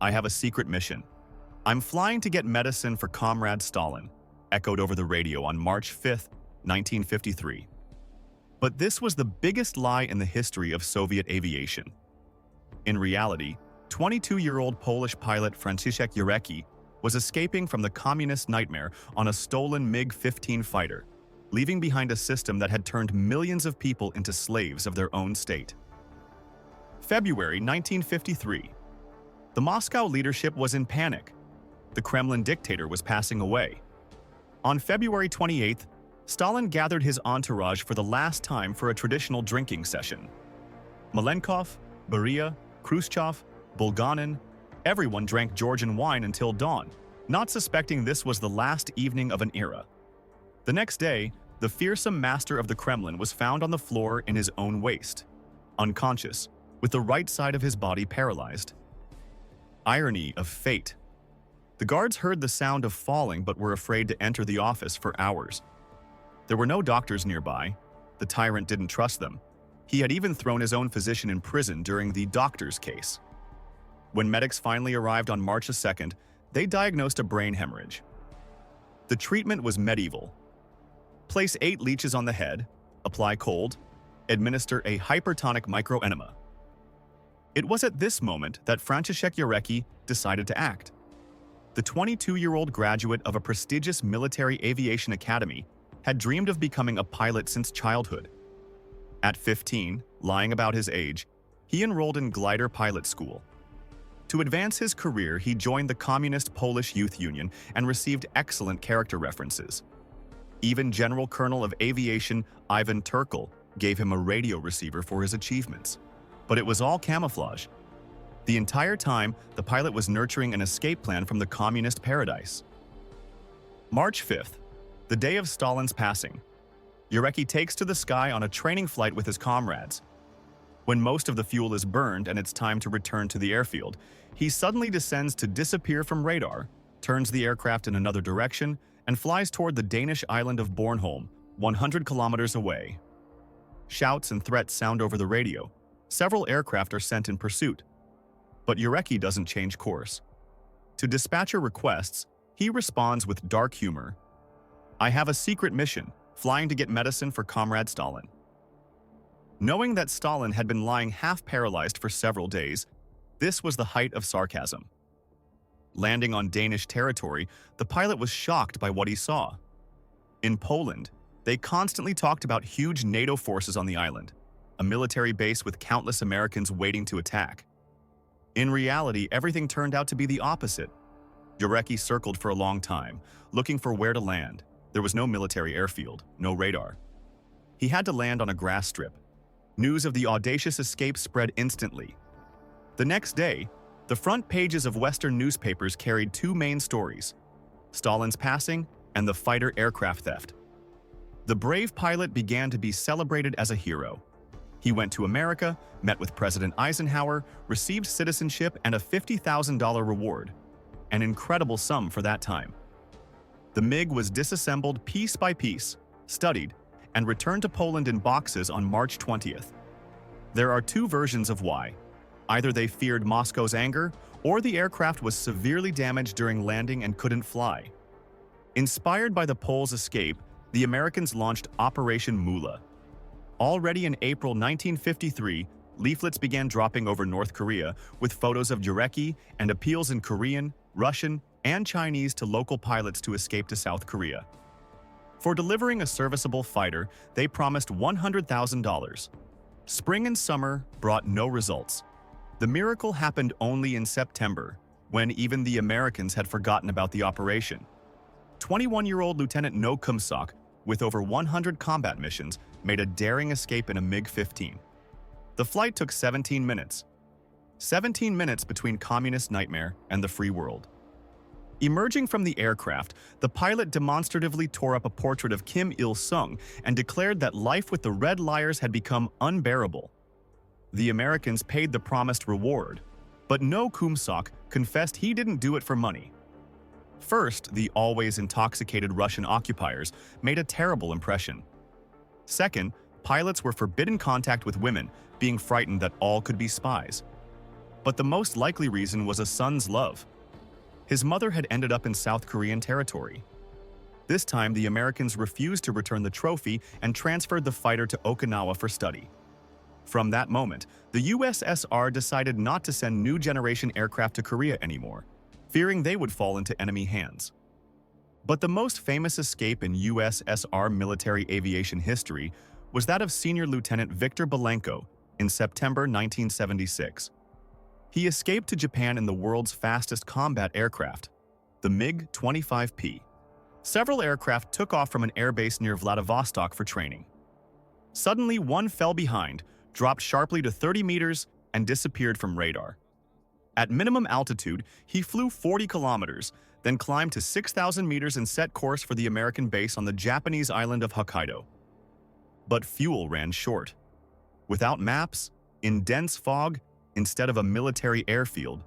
I have a secret mission. I'm flying to get medicine for Comrade Stalin, echoed over the radio on March 5, 1953. But this was the biggest lie in the history of Soviet aviation. In reality, 22-year-old Polish pilot Franciszek Jarecki was escaping from the communist nightmare on a stolen MiG-15 fighter, leaving behind a system that had turned millions of people into slaves of their own state. February 1953. The Moscow leadership was in panic. The Kremlin dictator was passing away. On February 28th, Stalin gathered his entourage for the last time for a traditional drinking session. Malenkov, Beria, Khrushchev, Bulganin, everyone drank Georgian wine until dawn, not suspecting this was the last evening of an era. The next day, the fearsome master of the Kremlin was found on the floor in his own waste, unconscious, with the right side of his body paralyzed. Irony of fate. The guards heard the sound of falling but were afraid to enter the office for hours. There were no doctors nearby. The tyrant didn't trust them. He had even thrown his own physician in prison during the doctor's case. When medics finally arrived on March 2nd, they diagnosed a brain hemorrhage. The treatment was medieval. Place 8 leeches on the head, apply cold, administer a hypertonic microenema. It was at this moment that Franciszek Jarecki decided to act. The 22-year-old graduate of a prestigious military aviation academy had dreamed of becoming a pilot since childhood. At 15, lying about his age, he enrolled in glider pilot school. To advance his career, he joined the Communist Polish Youth Union and received excellent character references. Even General Colonel of Aviation Ivan Turkel gave him a radio receiver for his achievements. But it was all camouflage. The entire time, the pilot was nurturing an escape plan from the communist paradise. March 5th, the day of Stalin's passing. Jarecki takes to the sky on a training flight with his comrades. When most of the fuel is burned and it's time to return to the airfield, he suddenly descends to disappear from radar, turns the aircraft in another direction, and flies toward the Danish island of Bornholm, 100 kilometers away. Shouts and threats sound over the radio. Several aircraft are sent in pursuit. But Jarecki doesn't change course. To dispatcher requests, he responds with dark humor. I have a secret mission, flying to get medicine for Comrade Stalin. Knowing that Stalin had been lying half-paralyzed for several days, this was the height of sarcasm. Landing on Danish territory, the pilot was shocked by what he saw. In Poland, they constantly talked about huge NATO forces on the island, a military base with countless Americans waiting to attack. In reality, everything turned out to be the opposite. Jarecki circled for a long time, looking for where to land. There was no military airfield, no radar. He had to land on a grass strip. News of the audacious escape spread instantly. The next day, the front pages of Western newspapers carried 2 main stories: Stalin's passing and the fighter aircraft theft. The brave pilot began to be celebrated as a hero. He went to America, met with President Eisenhower, received citizenship and a $50,000 reward, an incredible sum for that time. The MiG was disassembled piece by piece, studied, and returned to Poland in boxes on March 20th. There are 2 versions of why. Either they feared Moscow's anger, or the aircraft was severely damaged during landing and couldn't fly. Inspired by the Poles' escape, the Americans launched Operation Moola. Already in April 1953, leaflets began dropping over North Korea with photos of Jarecki and appeals in Korean, Russian, and Chinese to local pilots to escape to South Korea. For delivering a serviceable fighter, they promised $100,000. Spring and summer brought no results. The miracle happened only in September, when even the Americans had forgotten about the operation. 21-year-old Lieutenant No Kumsak, with over 100 combat missions, made a daring escape in a MiG-15. The flight took 17 minutes. 17 minutes between communist nightmare and the free world. Emerging from the aircraft, the pilot demonstratively tore up a portrait of Kim Il-sung and declared that life with the Red Liars had become unbearable. The Americans paid the promised reward, but No Kumsak confessed he didn't do it for money. First, the always intoxicated Russian occupiers made a terrible impression. Second, pilots were forbidden contact with women, being frightened that all could be spies. but the most likely reason was a son's love. His mother had ended up in South Korean territory. This time, the Americans refused to return the trophy and transferred the fighter to Okinawa for study. From that moment, the USSR decided not to send new generation aircraft to Korea anymore, fearing they would fall into enemy hands. But the most famous escape in USSR military aviation history was that of Senior Lieutenant Viktor Belenko in September 1976. He escaped to Japan in the world's fastest combat aircraft, the MiG-25P. Several aircraft took off from an airbase near Vladivostok for training. Suddenly, one fell behind, dropped sharply to 30 meters, and disappeared from radar. At minimum altitude, he flew 40 kilometers, then climbed to 6,000 meters and set course for the American base on the Japanese island of Hokkaido. But fuel ran short. Without maps, in dense fog, instead of a military airfield,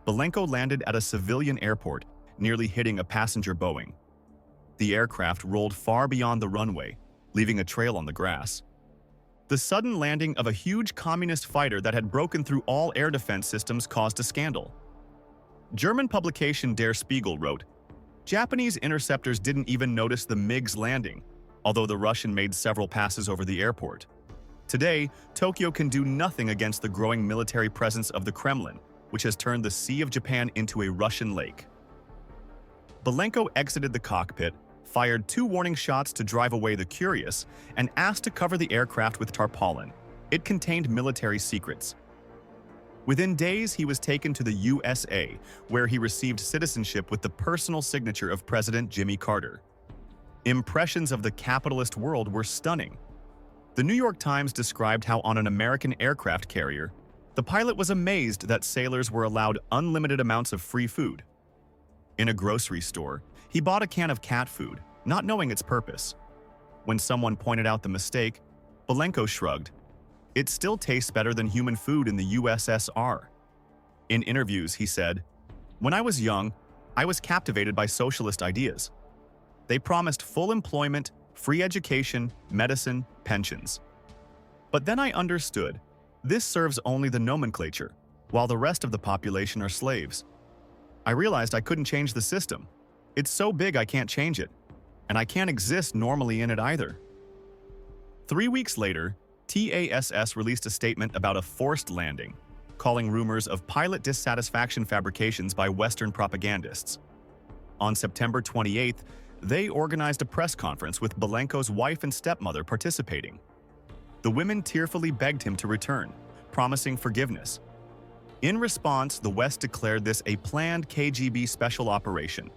Belenko landed at a civilian airport, nearly hitting a passenger Boeing. The aircraft rolled far beyond the runway, leaving a trail on the grass. The sudden landing of a huge communist fighter that had broken through all air defense systems caused a scandal. German publication Der Spiegel wrote, "Japanese interceptors didn't even notice the MiG's landing, although the Russian made several passes over the airport." Today, Tokyo can do nothing against the growing military presence of the Kremlin, which has turned the Sea of Japan into a Russian lake. Belenko exited the cockpit, fired 2 warning shots to drive away the curious, and asked to cover the aircraft with tarpaulin. It contained military secrets. Within days, he was taken to the USA, where he received citizenship with the personal signature of President Jimmy Carter. Impressions of the capitalist world were stunning. The New York Times described how on an American aircraft carrier, the pilot was amazed that sailors were allowed unlimited amounts of free food. In a grocery store, he bought a can of cat food, not knowing its purpose. When someone pointed out the mistake, Belenko shrugged. "It still tastes better than human food in the USSR." In interviews, he said, "When I was young, I was captivated by socialist ideas. They promised full employment, free education, medicine, pensions. But then I understood, this serves only the nomenclature, while the rest of the population are slaves. I realized I couldn't change the system. It's so big I can't change it, and I can't exist normally in it either." 3 weeks later, TASS released a statement about a forced landing, calling rumors of pilot dissatisfaction fabrications by Western propagandists. On September 28th, they organized a press conference with Belenko's wife and stepmother participating. The women tearfully begged him to return, promising forgiveness. In response, the West declared this a planned KGB special operation,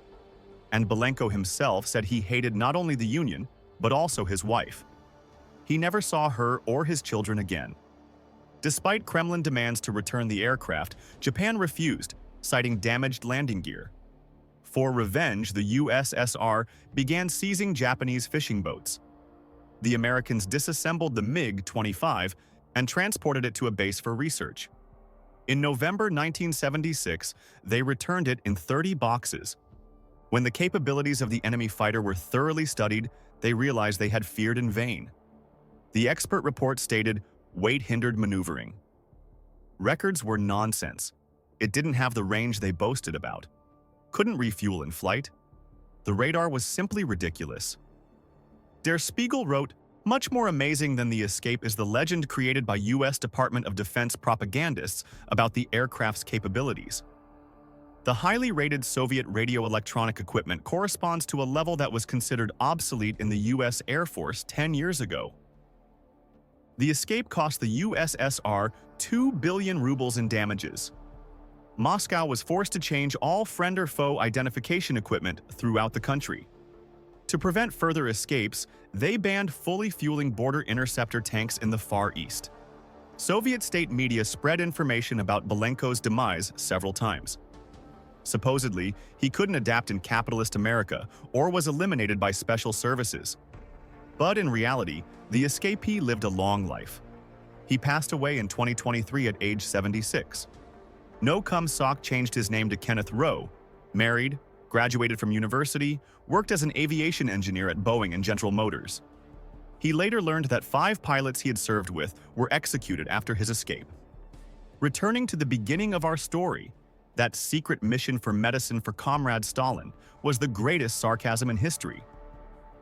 and Belenko himself said he hated not only the Union, but also his wife. He never saw her or his children again. Despite Kremlin demands to return the aircraft, Japan refused, citing damaged landing gear. For revenge, the USSR began seizing Japanese fishing boats. The Americans disassembled the MiG-25 and transported it to a base for research. In November 1976, they returned it in 30 boxes. When the capabilities of the enemy fighter were thoroughly studied, they realized they had feared in vain. The expert report stated, "Weight hindered maneuvering." Records were nonsense. It didn't have the range they boasted about. Couldn't refuel in flight. The radar was simply ridiculous. Der Spiegel wrote, "Much more amazing than the escape is the legend created by U.S. Department of Defense propagandists about the aircraft's capabilities. The highly rated Soviet radio-electronic equipment corresponds to a level that was considered obsolete in the U.S. Air Force 10 years ago. The escape cost the USSR 2 billion rubles in damages. Moscow was forced to change all friend or foe identification equipment throughout the country. To prevent further escapes, they banned fully fueling border interceptor tanks in the Far East. Soviet state media spread information about Belenko's demise several times. Supposedly, he couldn't adapt in capitalist America or was eliminated by special services. But in reality, the escapee lived a long life. He passed away in 2023 at age 76. No Kum Sok changed his name to Kenneth Rowe, married, graduated from university, worked as an aviation engineer at Boeing and General Motors. He later learned that 5 pilots he had served with were executed after his escape. Returning to the beginning of our story, that secret mission for medicine for Comrade Stalin was the greatest sarcasm in history.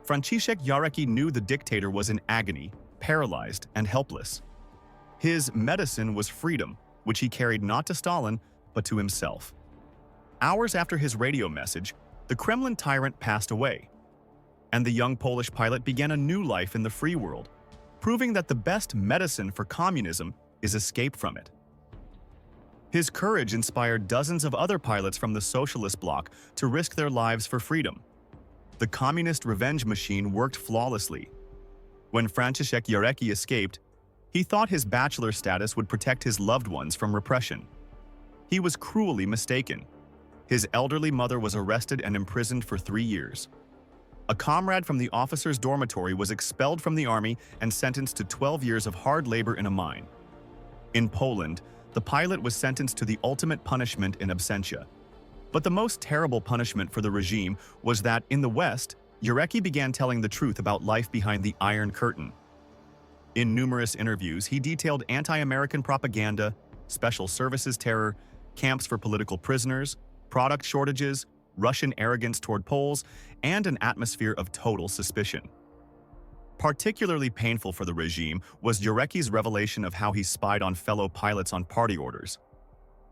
Franciszek Jarecki knew the dictator was in agony, paralyzed, and helpless. His medicine was freedom, which he carried not to Stalin, but to himself. Hours after his radio message, the Kremlin tyrant passed away, and the young Polish pilot began a new life in the free world, proving that the best medicine for communism is escape from it. His courage inspired dozens of other pilots from the socialist bloc to risk their lives for freedom. The communist revenge machine worked flawlessly. When Franciszek Jarecki escaped, he thought his bachelor status would protect his loved ones from repression. He was cruelly mistaken. His elderly mother was arrested and imprisoned for 3 years. A comrade from the officers' dormitory was expelled from the army and sentenced to 12 years of hard labor in a mine. In Poland, the pilot was sentenced to the ultimate punishment in absentia. But the most terrible punishment for the regime was that, in the West, Jarecki began telling the truth about life behind the Iron Curtain. In numerous interviews, he detailed anti-American propaganda, special services terror, camps for political prisoners, product shortages, Russian arrogance toward Poles, and an atmosphere of total suspicion. Particularly painful for the regime was Jarecki's revelation of how he spied on fellow pilots on party orders.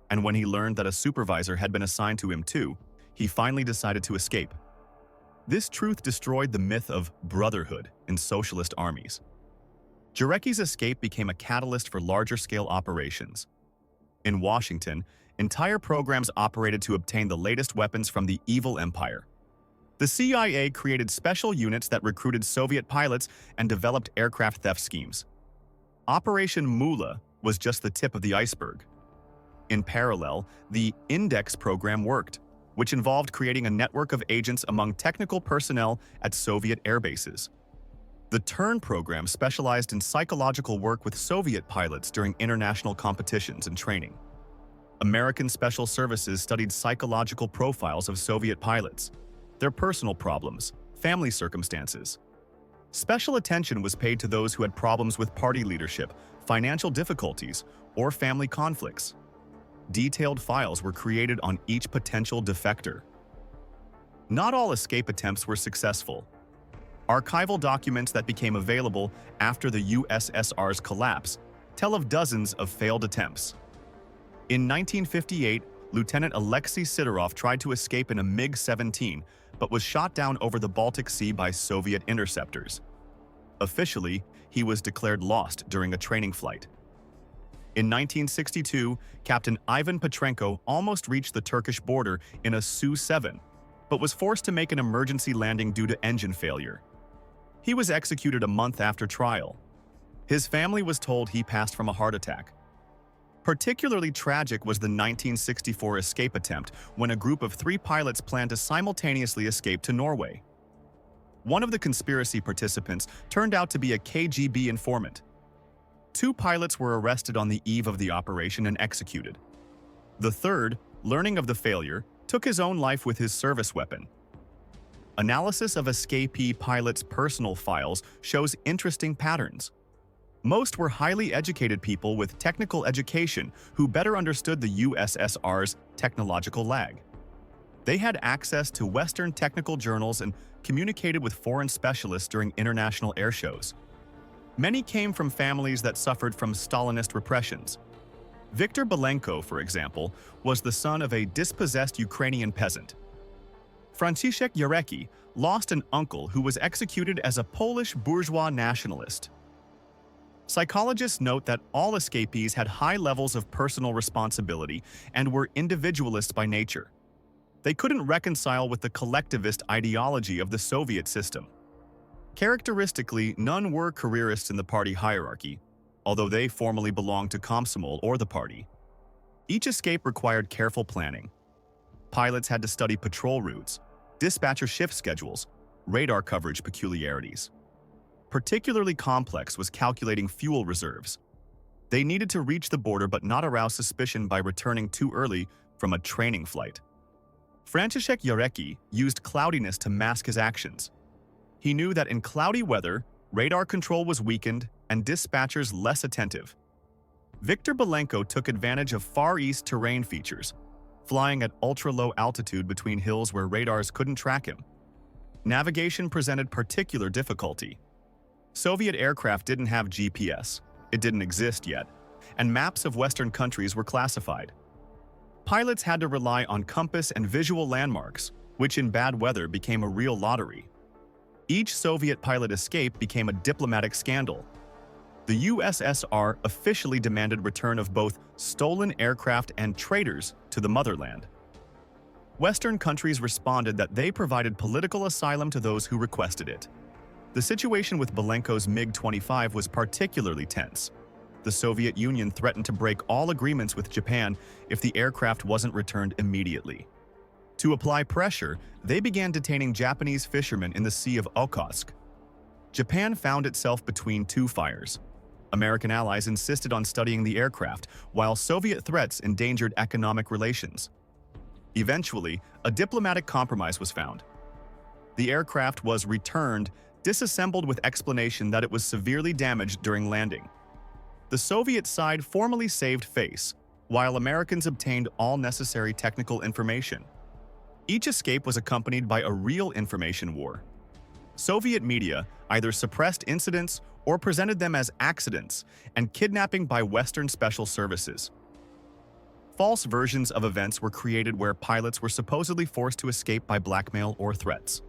And when he learned that a supervisor had been assigned to him too, he finally decided to escape. This truth destroyed the myth of brotherhood in socialist armies. Jarecki's escape became a catalyst for larger-scale operations. In Washington, entire programs operated to obtain the latest weapons from the evil empire. The CIA created special units that recruited Soviet pilots and developed aircraft theft schemes. Operation Moola was just the tip of the iceberg. In parallel, the Index program worked, which involved creating a network of agents among technical personnel at Soviet airbases. The Turn program specialized in psychological work with Soviet pilots during international competitions and training. American Special Services studied psychological profiles of Soviet pilots, their personal problems, family circumstances. Special attention was paid to those who had problems with party leadership, financial difficulties, or family conflicts. Detailed files were created on each potential defector. Not all escape attempts were successful. Archival documents that became available after the USSR's collapse tell of dozens of failed attempts. In 1958, Lieutenant Alexei Sidorov tried to escape in a MiG-17, but was shot down over the Baltic Sea by Soviet interceptors. Officially, he was declared lost during a training flight. In 1962, Captain Ivan Petrenko almost reached the Turkish border in a Su-7, but was forced to make an emergency landing due to engine failure. He was executed a month after trial. His family was told he passed from a heart attack. Particularly tragic was the 1964 escape attempt when a group of 3 pilots planned to simultaneously escape to Norway. One of the conspiracy participants turned out to be a KGB informant. 2 pilots were arrested on the eve of the operation and executed. The third, learning of the failure, took his own life with his service weapon. Analysis of escapee pilots' personal files shows interesting patterns. Most were highly educated people with technical education who better understood the USSR's technological lag. They had access to Western technical journals and communicated with foreign specialists during international air shows. Many came from families that suffered from Stalinist repressions. Viktor Belenko, for example, was the son of a dispossessed Ukrainian peasant. Franciszek Jarecki lost an uncle who was executed as a Polish bourgeois nationalist. Psychologists note that all escapees had high levels of personal responsibility and were individualists by nature. They couldn't reconcile with the collectivist ideology of the Soviet system. Characteristically, none were careerists in the party hierarchy, although they formally belonged to Komsomol or the party. Each escape required careful planning. Pilots had to study patrol routes, dispatcher shift schedules, radar coverage peculiarities. Particularly complex was calculating fuel reserves. They needed to reach the border but not arouse suspicion by returning too early from a training flight. Franciszek Jarecki used cloudiness to mask his actions. He knew that in cloudy weather, radar control was weakened and dispatchers less attentive. Viktor Belenko took advantage of Far East terrain features, flying at ultra-low altitude between hills where radars couldn't track him. Navigation presented particular difficulty. Soviet aircraft didn't have GPS, it didn't exist yet, and maps of Western countries were classified. Pilots had to rely on compass and visual landmarks, which in bad weather became a real lottery. Each Soviet pilot escape became a diplomatic scandal. The USSR officially demanded return of both stolen aircraft and traitors to the motherland. Western countries responded that they provided political asylum to those who requested it. The situation with Belenko's MiG-25 was particularly tense. The Soviet Union threatened to break all agreements with Japan if the aircraft wasn't returned immediately. To apply pressure, they began detaining Japanese fishermen in the Sea of Okhotsk. Japan found itself between two fires. American allies insisted on studying the aircraft, while Soviet threats endangered economic relations. Eventually, a diplomatic compromise was found. The aircraft was returned, disassembled with explanation that it was severely damaged during landing. The Soviet side formally saved face, while Americans obtained all necessary technical information. Each escape was accompanied by a real information war. Soviet media either suppressed incidents or presented them as accidents and kidnapping by Western special services. False versions of events were created where pilots were supposedly forced to escape by blackmail or threats.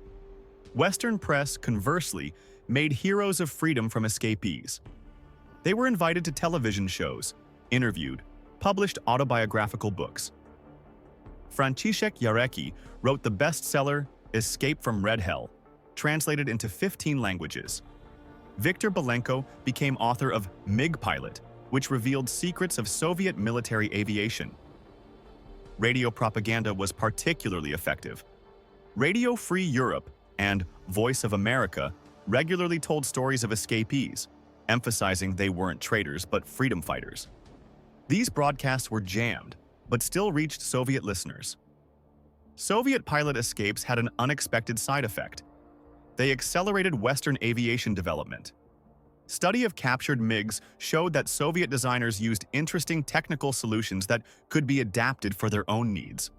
Western press, conversely, made heroes of freedom from escapees. They were invited to television shows, interviewed, published autobiographical books. Franciszek Jarecki wrote the bestseller Escape from Red Hell, translated into 15 languages. Viktor Belenko became author of MiG Pilot, which revealed secrets of Soviet military aviation. Radio propaganda was particularly effective. Radio Free Europe and Voice of America regularly told stories of escapees, emphasizing they weren't traitors but freedom fighters. These broadcasts were jammed, but still reached Soviet listeners. Soviet pilot escapes had an unexpected side effect. They accelerated Western aviation development. Study of captured MiGs showed that Soviet designers used interesting technical solutions that could be adapted for their own needs.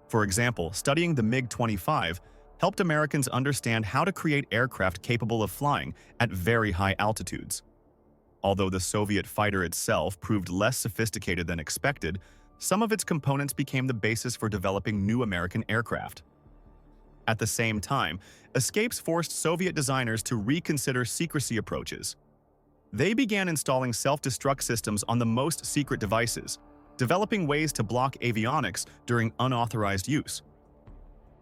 For example, studying the MiG-25 helped Americans understand how to create aircraft capable of flying at very high altitudes. Although the Soviet fighter itself proved less sophisticated than expected, some of its components became the basis for developing new American aircraft. At the same time, escapes forced Soviet designers to reconsider secrecy approaches. They began installing self-destruct systems on the most secret devices, developing ways to block avionics during unauthorized use.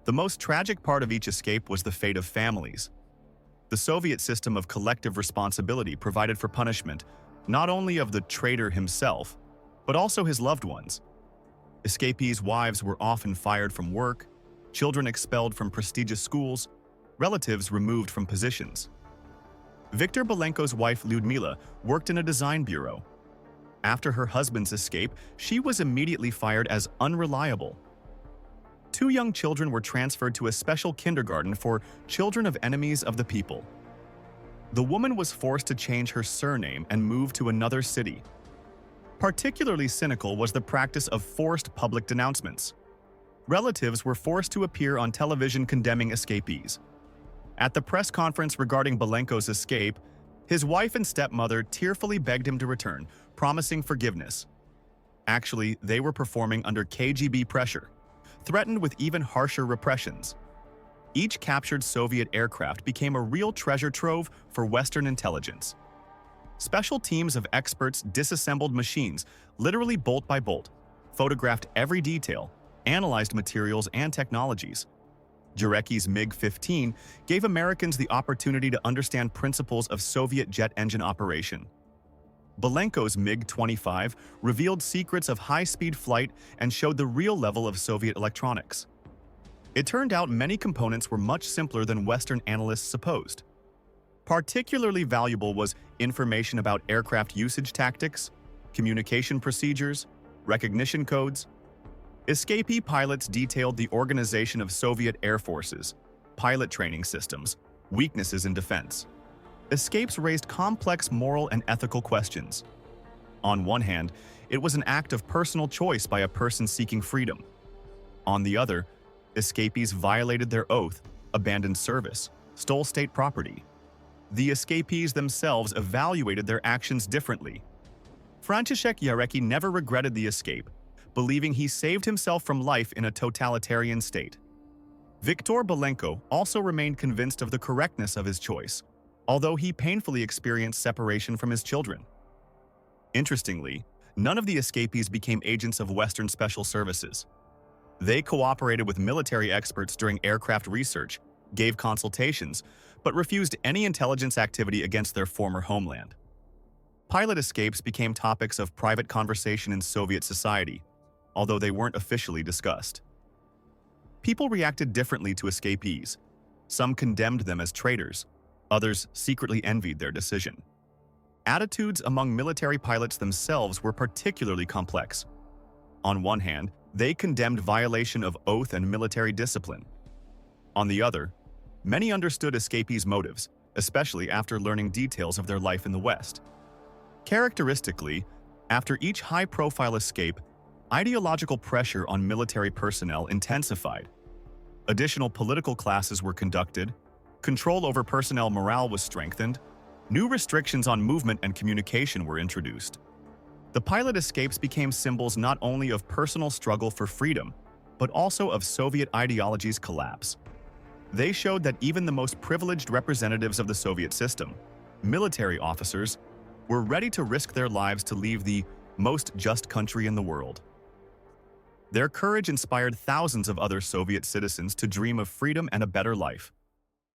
The most tragic part of each escape was the fate of families. The Soviet system of collective responsibility provided for punishment, not only of the traitor himself, but also his loved ones. Escapees' wives were often fired from work, children expelled from prestigious schools, relatives removed from positions. Viktor Belenko's wife Lyudmila worked in a design bureau. After her husband's escape, she was immediately fired as unreliable. 2 young children were transferred to a special kindergarten for children of enemies of the people. The woman was forced to change her surname and move to another city. Particularly cynical was the practice of forced public denouncements. Relatives were forced to appear on television condemning escapees. At the press conference regarding Belenko's escape, his wife and stepmother tearfully begged him to return, promising forgiveness. Actually, they were performing under KGB pressure, threatened with even harsher repressions. Each captured Soviet aircraft became a real treasure trove for Western intelligence. Special teams of experts disassembled machines, literally bolt by bolt, photographed every detail, analyzed materials and technologies. Jarecki's MiG-15 gave Americans the opportunity to understand principles of Soviet jet engine operation. Belenko's MiG-25 revealed secrets of high-speed flight and showed the real level of Soviet electronics. It turned out many components were much simpler than Western analysts supposed. Particularly valuable was information about aircraft usage tactics, communication procedures, recognition codes. Escapee pilots detailed the organization of Soviet air forces, pilot training systems, weaknesses in defense. Escapes raised complex moral and ethical questions. On one hand, it was an act of personal choice by a person seeking freedom. On the other, escapees violated their oath, abandoned service, stole state property. The escapees themselves evaluated their actions differently. Franciszek Jarecki never regretted the escape, believing he saved himself from life in a totalitarian state. Viktor Belenko also remained convinced of the correctness of his choice, although he painfully experienced separation from his children. Interestingly, none of the escapees became agents of Western special services. They cooperated with military experts during aircraft research, gave consultations, but refused any intelligence activity against their former homeland. Pilot escapes became topics of private conversation in Soviet society, although they weren't officially discussed. People reacted differently to escapees. Some condemned them as traitors, others secretly envied their decision. Attitudes among military pilots themselves were particularly complex. On one hand, they condemned violation of oath and military discipline. On the other, many understood escapees' motives, especially after learning details of their life in the West. Characteristically, after each high-profile escape, ideological pressure on military personnel intensified. Additional political classes were conducted, control over personnel morale was strengthened, new restrictions on movement and communication were introduced. The pilot escapes became symbols not only of personal struggle for freedom, but also of Soviet ideology's collapse. They showed that even the most privileged representatives of the Soviet system, military officers, were ready to risk their lives to leave the most just country in the world. Their courage inspired thousands of other Soviet citizens to dream of freedom and a better life.